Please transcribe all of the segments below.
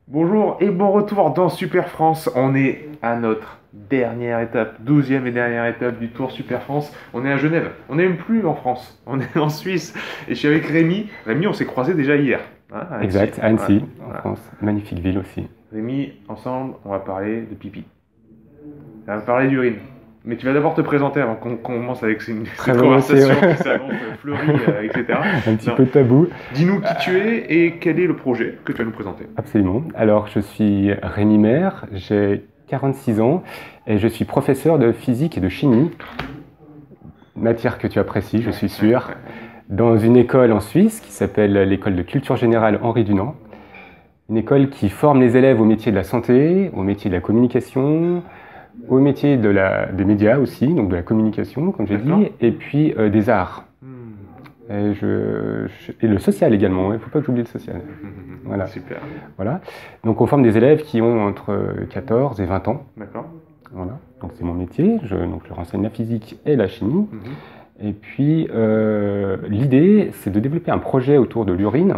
Bonjour et bon retour dans Super France. On est à notre dernière étape, 12e et dernière étape du Tour Super France. On est à Genève. On n'est même plus en France, on est en Suisse. Et je suis avec Rémi. Rémi, on s'est croisé déjà hier, hein, à Annecy. Exact, à Annecy, en Voilà. France. Magnifique ville aussi. Rémi, ensemble, on va parler de pipi. On va parler d'urine. Mais tu vas d'abord te présenter avant qu'on commence avec cette Très conversation volontiers, ouais. qui s'annonce fleurie, etc. Un petit Non. peu tabou. Dis-nous qui tu es et quel est le projet que tu vas nous présenter. Absolument. Alors, je suis Rémi Maire, j'ai 46 ans et je suis professeur de physique et de chimie, matière que tu apprécies, je suis sûr, dans une école en Suisse qui s'appelle l'école de culture générale Henri Dunant. Une école qui forme les élèves au métier de la santé, au métier de la communication, au métier des médias aussi, donc de la communication, comme j'ai D'accord. dit, et puis des arts. Hmm. Et le social également, il ne faut pas que j'oublie le social. Voilà. Super. Voilà. Donc on forme des élèves qui ont entre 14 et 20 ans. D'accord. Voilà. Donc c'est mon métier, donc je renseigne la physique et la chimie. Mhm. Et puis l'idée, c'est de développer un projet autour de l'urine.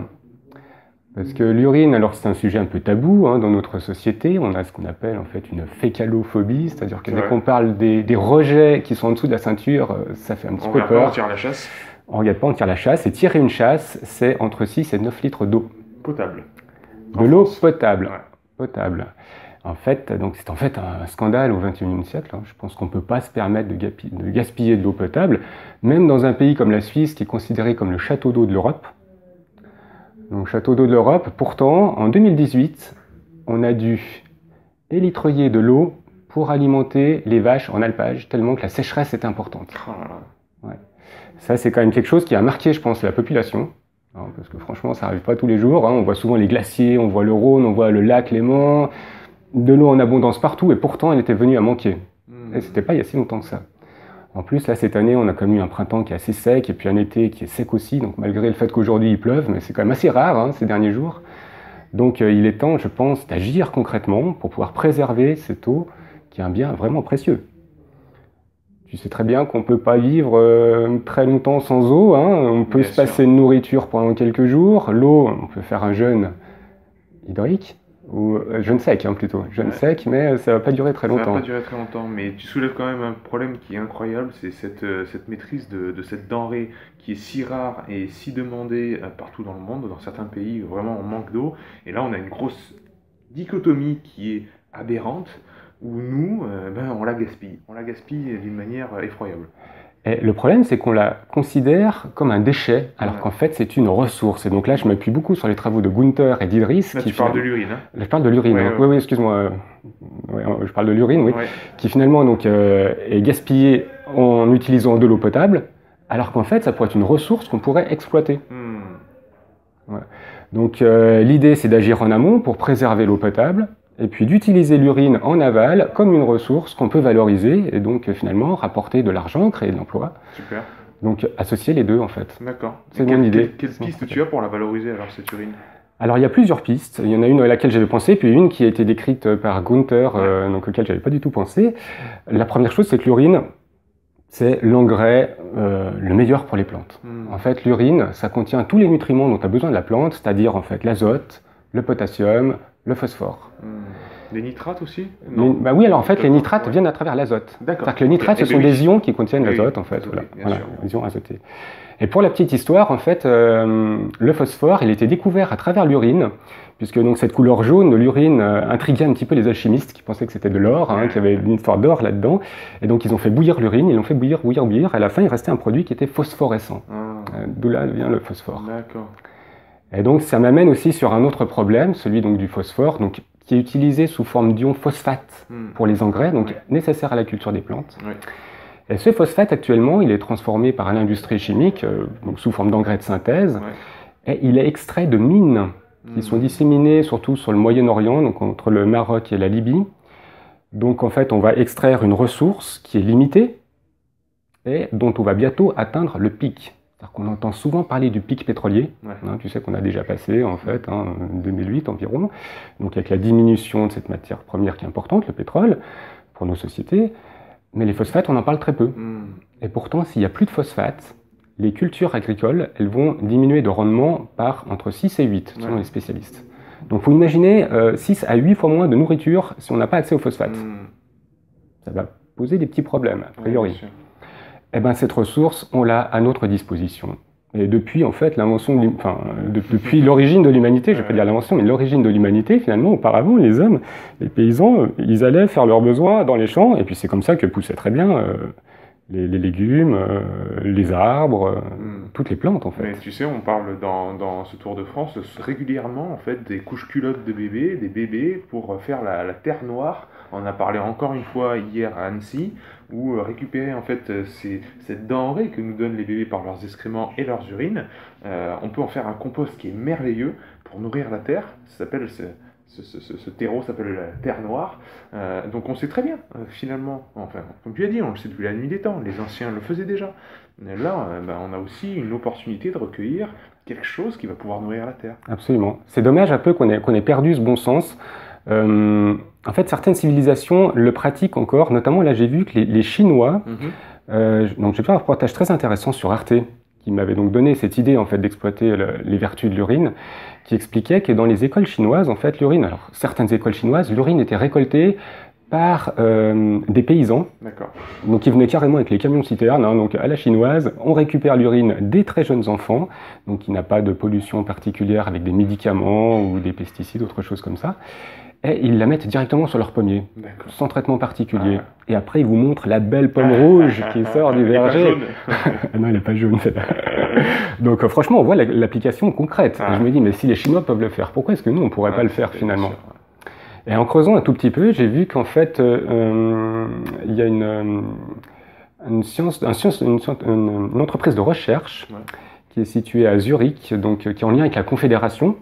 Parce que l'urine, alors c'est un sujet un peu tabou hein, dans notre société, on a ce qu'on appelle en fait une fécalophobie, c'est-à-dire que dès qu'on parle des rejets qui sont en dessous de la ceinture, ça fait un petit peu peur. On tire la chasse. On regarde pas, on tire la chasse, et tirer une chasse, c'est entre 6 et 9 litres d'eau. Potable. De l'eau potable. Ouais. Potable. En fait, donc c'est en fait un scandale au XXIe siècle. Hein. Je pense qu'on ne peut pas se permettre de gaspiller de l'eau potable, même dans un pays comme la Suisse, qui est considéré comme le château d'eau de l'Europe. Donc château d'eau de l'Europe, pourtant, en 2018, on a dû élitreiller de l'eau pour alimenter les vaches en alpage, tellement que la sécheresse est importante. Oh là là. Ouais. Ça, c'est quand même quelque chose qui a marqué, je pense, la population. Hein, parce que franchement, ça n'arrive pas tous les jours. Hein. On voit souvent les glaciers, on voit le Rhône, on voit le lac Léman, de l'eau en abondance partout, et pourtant, elle était venue à manquer. Et c'était pas il y a si longtemps que ça. En plus, là, cette année, on a quand même eu un printemps qui est assez sec, et puis un été qui est sec aussi, donc malgré le fait qu'aujourd'hui il pleuve, mais c'est quand même assez rare hein, ces derniers jours. Donc il est temps, je pense, d'agir concrètement pour pouvoir préserver cette eau, qui est un bien vraiment précieux. Tu sais très bien qu'on ne peut pas vivre très longtemps sans eau, hein. On peut se passer de nourriture pendant quelques jours. L'eau, on peut faire un jeûne hydrique, ou jeûne sec hein, plutôt. Jeûne sec, mais ça ne va pas durer très longtemps. Ça va pas durer très longtemps, mais tu soulèves quand même un problème qui est incroyable, c'est cette maîtrise de cette denrée qui est si rare et si demandée partout dans le monde, dans certains pays vraiment on manque d'eau, et là on a une grosse dichotomie qui est aberrante, où nous, on la gaspille d'une manière effroyable. Et le problème, c'est qu'on la considère comme un déchet, alors Ouais. qu'en fait, c'est une ressource. Et donc là, je m'appuie beaucoup sur les travaux de Gunther et d'Idriss. Là, tu parles de l'urine, hein? Je parle de l'urine. Ouais, hein. ouais. Oui, excuse-moi. Ouais, je parle de l'urine, oui. Ouais. Qui finalement donc, est gaspillée en utilisant de l'eau potable, alors qu'en fait, ça pourrait être une ressource qu'on pourrait exploiter. Ouais. Donc l'idée, c'est d'agir en amont pour préserver l'eau potable, et puis d'utiliser l'urine en aval comme une ressource qu'on peut valoriser, et donc finalement rapporter de l'argent, créer de l'emploi. Super. Donc associer les deux en fait. D'accord. C'est mon idée. Quelle piste tu as pour la valoriser alors cette urine? Alors il y a plusieurs pistes. Il y en a une à laquelle j'avais pensé, puis une qui a été décrite par Gunther, donc auquel j'avais pas du tout pensé. La première chose, c'est que l'urine, c'est l'engrais le meilleur pour les plantes. En fait, l'urine, ça contient tous les nutriments dont a besoin de la plante, c'est-à-dire en fait l'azote, le potassium, le phosphore. Les nitrates aussi? Bah oui, alors en fait, les nitrates viennent à travers l'azote. D'accord. C'est-à-dire que les nitrates, ce sont des ions qui contiennent l'azote, en fait. Azoté, Voilà, sûr. les ions azotés. Et pour la petite histoire, en fait, le phosphore, il a été découvert à travers l'urine, puisque donc cette couleur jaune de l'urine intriguait un petit peu les alchimistes qui pensaient que c'était de l'or, hein, qu'il y avait une histoire d'or là-dedans. Et donc ils ont fait bouillir l'urine, ils l'ont fait bouillir. À la fin, il restait un produit qui était phosphorescent. D'où là vient le phosphore. D'accord. Et donc ça m'amène aussi sur un autre problème, celui donc du phosphore, donc qui est utilisé sous forme d'ion phosphate pour les engrais, donc nécessaire à la culture des plantes. Et ce phosphate actuellement, il est transformé par l'industrie chimique, donc sous forme d'engrais de synthèse, et il est extrait de mines qui sont disséminées surtout sur le Moyen-Orient, donc entre le Maroc et la Libye. Donc en fait, on va extraire une ressource qui est limitée et dont on va bientôt atteindre le pic. C'est-à-dire qu'on entend souvent parler du pic pétrolier, hein, tu sais qu'on a déjà passé en fait, en 2008 environ, donc avec la diminution de cette matière première qui est importante, le pétrole, pour nos sociétés, mais les phosphates on en parle très peu. Et pourtant s'il n'y a plus de phosphates, les cultures agricoles elles vont diminuer de rendement par entre 6 et 8 selon les spécialistes. Donc, il faut imaginer 6 à 8 fois moins de nourriture si on n'a pas accès au phosphate. Ça va poser des petits problèmes, a priori. Oui, eh bien, cette ressource, on l'a à notre disposition. Et depuis, en fait, depuis l'origine de l'humanité, je ne vais pas dire l'invention, mais l'origine de l'humanité, finalement, auparavant, les hommes, les paysans, ils allaient faire leurs besoins dans les champs, et puis c'est comme ça que poussaient très bien les légumes, les arbres, toutes les plantes, en fait. Mais tu sais, on parle dans ce Tour de France régulièrement, en fait, des couches culottes de bébés, des bébés pour faire la terre noire. On a parlé encore une fois hier à Annecy, où récupérer en fait cette denrée que nous donnent les bébés par leurs excréments et leurs urines, on peut en faire un compost qui est merveilleux pour nourrir la terre. Ça s'appelle ce terreau s'appelle la terre noire. Donc on sait très bien, finalement, enfin, comme tu as dit, on le sait depuis la nuit des temps, les anciens le faisaient déjà. Là, on a aussi une opportunité de recueillir quelque chose qui va pouvoir nourrir la terre. Absolument. C'est dommage un peu qu'on ait perdu ce bon sens. En fait, certaines civilisations le pratiquent encore, notamment là j'ai vu que les Chinois, donc j'ai fait un reportage très intéressant sur Arte, qui m'avait donc donné cette idée en fait d'exploiter les vertus de l'urine, qui expliquait que dans les écoles chinoises, en fait, l'urine, alors certaines écoles chinoises, l'urine était récoltée par des paysans, donc ils venaient carrément avec les camions citernes, donc à la chinoise, on récupère l'urine des très jeunes enfants, donc qui n'a pas de pollution particulière avec des médicaments ou des pesticides, autre chose comme ça, et ils la mettent directement sur leur pommier, sans traitement particulier. Et après, ils vous montrent la belle pomme rouge qui sort du verger. Non, elle n'est pas jaune. Donc franchement, on voit l'application concrète. Et je me dis, mais si les Chinois peuvent le faire, pourquoi est-ce que nous, on ne pourrait pas le faire finalement? Et en creusant un tout petit peu, j'ai vu qu'en fait, il y a une entreprise de recherche qui est située à Zurich, donc, qui est en lien avec la Confédération,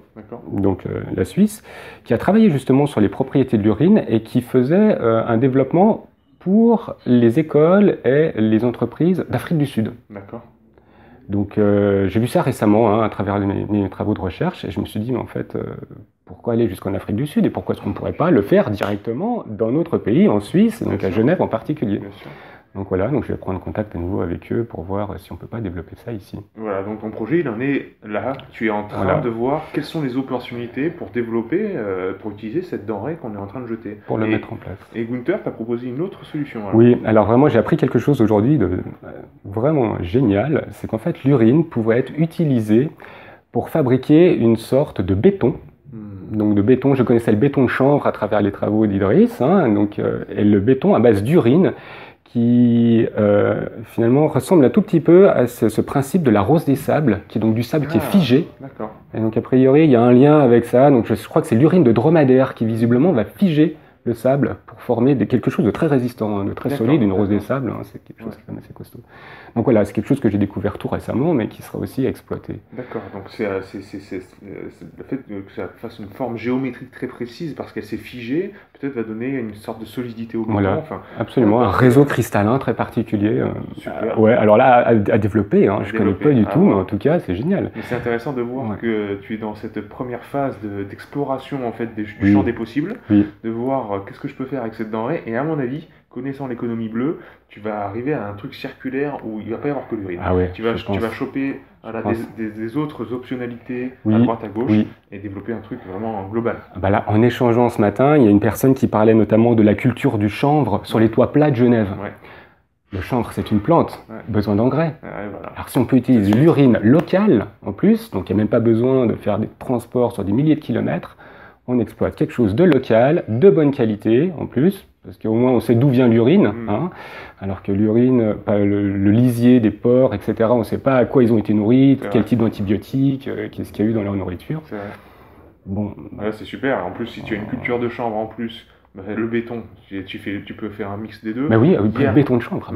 donc la Suisse, qui a travaillé justement sur les propriétés de l'urine et qui faisait un développement pour les écoles et les entreprises d'Afrique du Sud. Donc j'ai vu ça récemment à travers mes travaux de recherche et je me suis dit, mais en fait, pourquoi aller jusqu'en Afrique du Sud et pourquoi est-ce qu'on ne pourrait pas le faire directement dans notre pays, en Suisse, donc à Genève en particulier. Donc voilà, donc je vais prendre contact à nouveau avec eux pour voir si on ne peut pas développer ça ici. Voilà, donc ton projet, il en est là. Tu es en train de voir quelles sont les opportunités pour développer, pour utiliser cette denrée qu'on est en train de jeter. Pour le mettre en place. Et Gunther t'a proposé une autre solution. Alors. Oui, alors vraiment, j'ai appris quelque chose aujourd'hui de vraiment génial. C'est qu'en fait, l'urine pouvait être utilisée pour fabriquer une sorte de béton. Donc de béton, je connaissais le béton de chanvre à travers les travaux d'Idriss, et le béton à base d'urine, qui finalement ressemble un tout petit peu à ce principe de la rose des sables, qui est donc du sable qui est figé. Et donc a priori, il y a un lien avec ça. Donc je crois que c'est l'urine de dromadaire qui visiblement va figer le sable pour former quelque chose de très résistant, de très solide, une rose des sables, c'est quelque chose qui est quand même assez costaud. Donc voilà, c'est quelque chose que j'ai découvert tout récemment, mais qui sera aussi exploité. D'accord, donc c'est le fait que ça fasse une forme géométrique très précise, parce qu'elle s'est figée, peut-être va donner une sorte de solidité au béton. Voilà, absolument, un réseau cristallin très particulier. Ouais, alors là, à développer, je ne connais pas du tout, mais en tout cas, c'est génial. Mais c'est intéressant de voir que tu es dans cette première phase d'exploration en fait, du champ des possibles, de voir qu'est-ce que je peux faire avec cette denrée, et à mon avis, connaissant l'économie bleue, tu vas arriver à un truc circulaire où il ne va pas y avoir que l'urine. Tu vas choper des autres optionnalités à droite, à gauche, et développer un truc vraiment global. Là, en échangeant ce matin, il y a une personne qui parlait notamment de la culture du chanvre sur les toits plats de Genève. Le chanvre, c'est une plante, besoin d'engrais. Voilà. Alors si on peut utiliser l'urine locale en plus, donc il n'y a même pas besoin de faire des transports sur des milliers de kilomètres, on exploite quelque chose de local, de bonne qualité en plus, parce qu'au moins on sait d'où vient l'urine, alors que l'urine, le lisier des porcs, etc., on ne sait pas à quoi ils ont été nourris, quel type d'antibiotiques, qu'est-ce qu'il y a eu dans leur nourriture. Bon, c'est super. En plus, si tu as une culture de chanvre en plus, le béton, tu peux faire un mix des deux. Le béton de chanvre,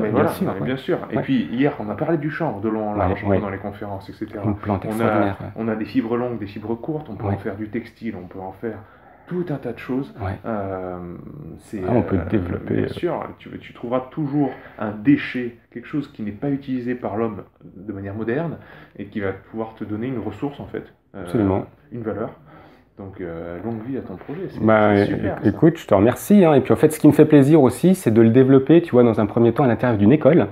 bien sûr. Et puis hier, on a parlé du chanvre de long en large dans les conférences, etc. Une plante extraordinaire. On a des fibres longues, des fibres courtes, on peut en faire du textile, on peut en faire tout un tas de choses. On peut développer. Bien sûr, tu trouveras toujours un déchet, quelque chose qui n'est pas utilisé par l'homme de manière moderne et qui va pouvoir te donner une ressource en fait. Absolument. Une valeur. Donc, longue vie à ton projet. C'est super. Écoute, je te remercie. Et puis, en fait, ce qui me fait plaisir aussi, c'est de le développer, tu vois, dans un premier temps à l'intérieur d'une école.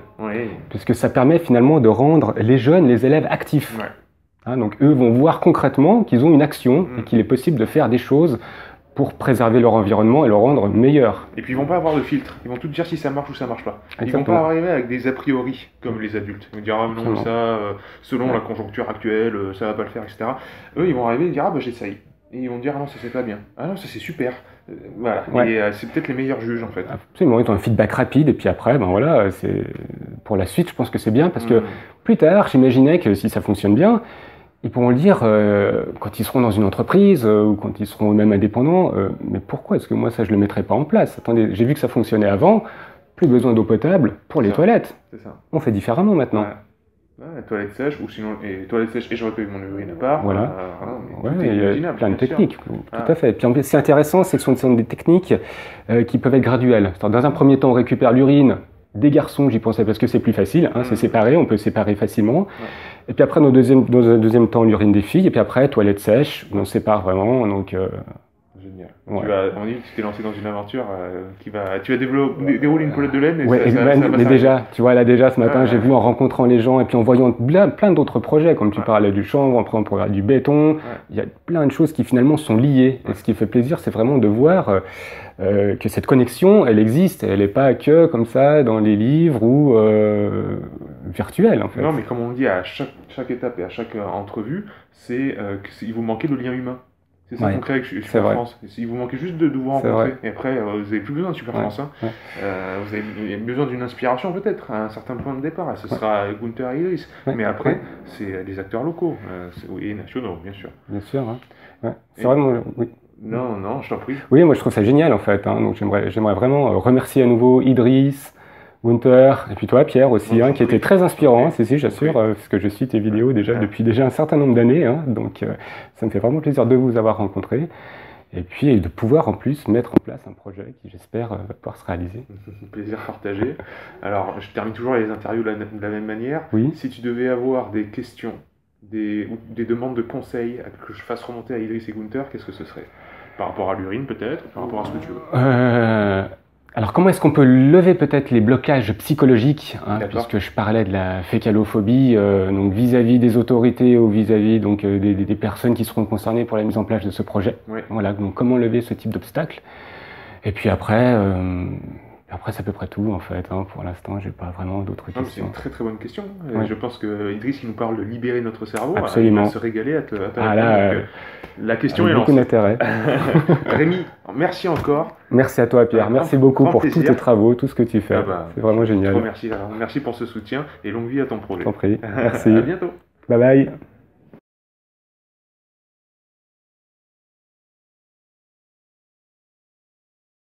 Puisque ça permet finalement de rendre les jeunes, les élèves actifs. Hein, donc eux vont voir concrètement qu'ils ont une action et qu'il est possible de faire des choses pour préserver leur environnement et le rendre meilleur. Et puis ils vont pas avoir de filtre, ils vont tout dire si ça marche ou ça marche pas. Ils vont pas arriver avec des a priori comme les adultes. Ils vont dire ah non ça, selon la conjoncture actuelle, ça va pas le faire, etc. Eux ils vont arriver et dire ah bah j'essaye. Et ils vont dire ah non ça c'est pas bien, ah non ça c'est super. Voilà, et c'est peut-être les meilleurs juges en fait. Absolument, ils ont un feedback rapide et puis après, ben voilà, pour la suite je pense que c'est bien parce que plus tard j'imaginais que si ça fonctionne bien, ils pourront le dire quand ils seront dans une entreprise ou quand ils seront même indépendants, mais pourquoi est-ce que moi ça je le mettrais pas en place? Attendez, j'ai vu que ça fonctionnait avant, plus besoin d'eau potable pour les toilettes. C'est ça. On fait différemment maintenant. Toilettes sèches, ou sinon toilettes sèches et je recueille mon urine à part. Voilà. Il y a plein de techniques, tout à fait. Puis c'est intéressant, c'est que ce sont des techniques qui peuvent être graduelles. Dans un premier temps, on récupère l'urine des garçons, j'y pensais parce que c'est plus facile, c'est séparé, on peut séparer facilement. Et puis après, dans un deuxième temps, l'urine des filles, et puis après, toilettes sèches, on sépare vraiment. Donc, génial. On dit que tu t'es lancé dans une aventure tu vas dérouler une pelote de laine. Mais déjà, tu vois, là déjà ce matin, j'ai vu en rencontrant les gens et puis en voyant plein d'autres projets, comme tu parlais du chanvre, après on parlait du béton, il y a plein de choses qui finalement sont liées. Et ce qui fait plaisir, c'est vraiment de voir que cette connexion, elle existe, elle n'est pas que comme ça dans les livres ou virtuelle en fait. Non, mais comme on dit à chaque étape et à chaque entrevue, c'est qu'il vous manquait de lien humain. C'est ça qu'on crée avec Super France. Il vous manquait juste de vous rencontrer. Et après, vous n'avez plus besoin de Super France. Vous avez besoin d'une inspiration peut-être, à un certain point de départ. Ce sera Gunther et Idriss. Mais après, c'est des acteurs locaux et nationaux, bien sûr. Bien sûr. C'est vraiment... Oui. Non, je t'en prie. Oui, moi je trouve ça génial en fait. Donc j'aimerais vraiment remercier à nouveau Idriss, Gunther, et puis toi Pierre aussi, qui était très inspirant, j'assure, parce que je suis tes vidéos depuis déjà un certain nombre d'années, donc ça me fait vraiment plaisir de vous avoir rencontrés, et puis de pouvoir en plus mettre en place un projet qui j'espère va pouvoir se réaliser. Plaisir partagé. Alors je termine toujours les interviews de la même manière. Oui. Si tu devais avoir des questions, des demandes de conseils que je fasse remonter à Idriss et Gunther, qu'est-ce que ce serait? Par rapport à l'urine peut-être, par rapport à ce que tu veux. Alors comment est-ce qu'on peut lever peut-être les blocages psychologiques, puisque je parlais de la fécalophobie, donc vis-à-vis des autorités ou vis-à-vis donc des personnes qui seront concernées pour la mise en place de ce projet. Voilà, donc comment lever ce type d'obstacle. Et puis après, c'est à peu près tout en fait. Pour l'instant, j'ai pas vraiment d'autres questions. C'est une très très bonne question. Je pense que Idriss, il nous parle de libérer notre cerveau. Absolument. Il va se régaler à te répondre. La question est lancée. Beaucoup d'intérêt. Rémi, merci encore. Merci à toi Pierre. Merci beaucoup pour tous tes travaux, tout ce que tu fais. C'est vraiment génial. Merci pour ce soutien et longue vie à ton projet. Je t'en prie. Merci. À bientôt. Bye bye.